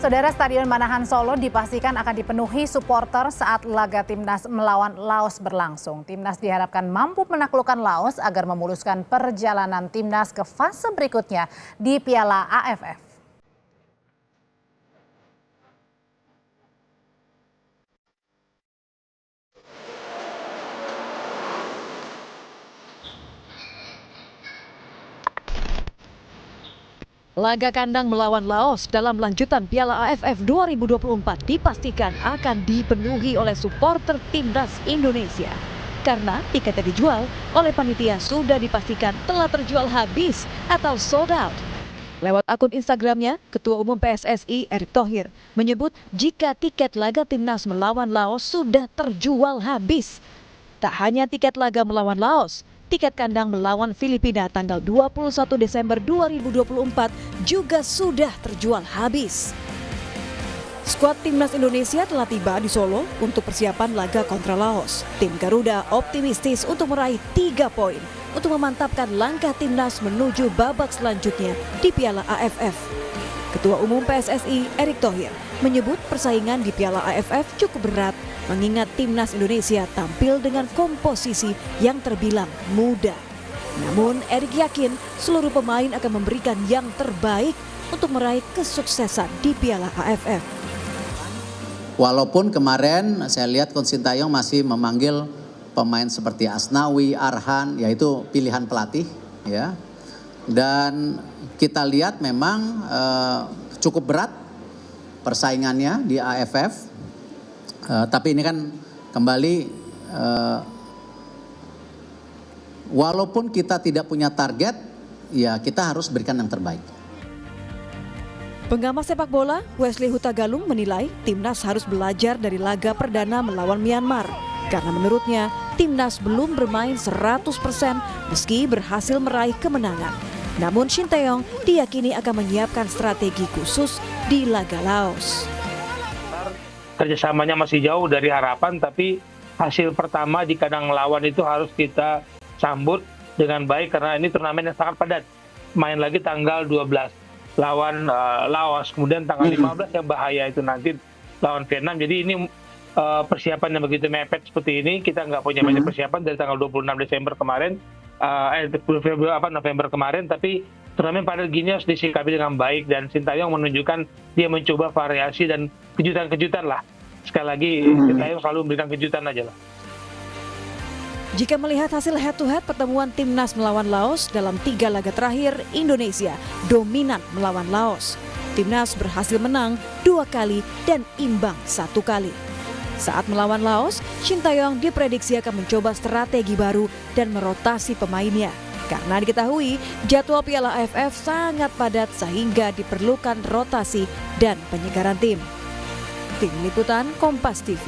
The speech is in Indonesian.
Saudara, Stadion Manahan Solo dipastikan akan dipenuhi supporter saat laga Timnas melawan Laos berlangsung. Timnas diharapkan mampu menaklukkan Laos agar memuluskan perjalanan Timnas ke fase berikutnya di Piala AFF. Laga kandang melawan Laos dalam lanjutan Piala AFF 2024 dipastikan akan dipenuhi oleh supporter Timnas Indonesia. Karena tiket yang dijual oleh panitia sudah dipastikan telah terjual habis atau sold out. Lewat akun Instagramnya, Ketua Umum PSSI Erick Thohir menyebut jika tiket laga Timnas melawan Laos sudah terjual habis. Tak hanya tiket laga melawan Laos, tiket kandang melawan Filipina tanggal 21 Desember 2024 juga sudah terjual habis. Skuad Timnas Indonesia telah tiba di Solo untuk persiapan laga kontra Laos. Tim Garuda optimistis untuk meraih 3 poin untuk memantapkan langkah Timnas menuju babak selanjutnya di Piala AFF. Ketua Umum PSSI Erick Thohir menyebut persaingan di Piala AFF cukup berat mengingat Timnas Indonesia tampil dengan komposisi yang terbilang muda. Namun Erick yakin seluruh pemain akan memberikan yang terbaik untuk meraih kesuksesan di Piala AFF. Walaupun kemarin saya lihat Coach Sintayong masih memanggil pemain seperti Asnawi, Arhan, yaitu pilihan pelatih, ya. Dan kita lihat memang cukup berat persaingannya di AFF. Tapi ini kan kembali walaupun kita tidak punya target, ya kita harus berikan yang terbaik. Pengamat sepak bola Wesley Hutagalung menilai Timnas harus belajar dari laga perdana melawan Myanmar. Karena menurutnya Timnas belum bermain 100% meski berhasil meraih kemenangan. Namun Shin Tae-yong diyakini akan menyiapkan strategi khusus di laga Laos. Kerjasamanya masih jauh dari harapan, tapi hasil pertama di kandang lawan itu harus kita sambut dengan baik karena ini turnamen yang sangat padat. Main lagi tanggal 12 lawan Laos, kemudian tanggal 15 yang bahaya itu nanti lawan Vietnam. Jadi ini persiapan yang begitu mepet seperti ini, kita nggak punya banyak persiapan dari tanggal 26 Desember kemarin, November kemarin, tapi turnamen pada gini harus disikapi dengan baik dan Shin Tae-yong menunjukkan dia mencoba variasi dan kejutan-kejutan lah. Sekali lagi Shin Tae-yong selalu memberikan kejutan aja lah. Jika melihat hasil head-to-head pertemuan Timnas melawan Laos dalam 3 laga terakhir, Indonesia dominan melawan Laos. Timnas berhasil menang 2 kali dan imbang 1 kali. Saat melawan Laos, Shin Tae-yong diprediksi akan mencoba strategi baru dan merotasi pemainnya. Karena diketahui jadwal Piala AFF sangat padat sehingga diperlukan rotasi dan penyegaran tim. Tim Liputan Kompas TV.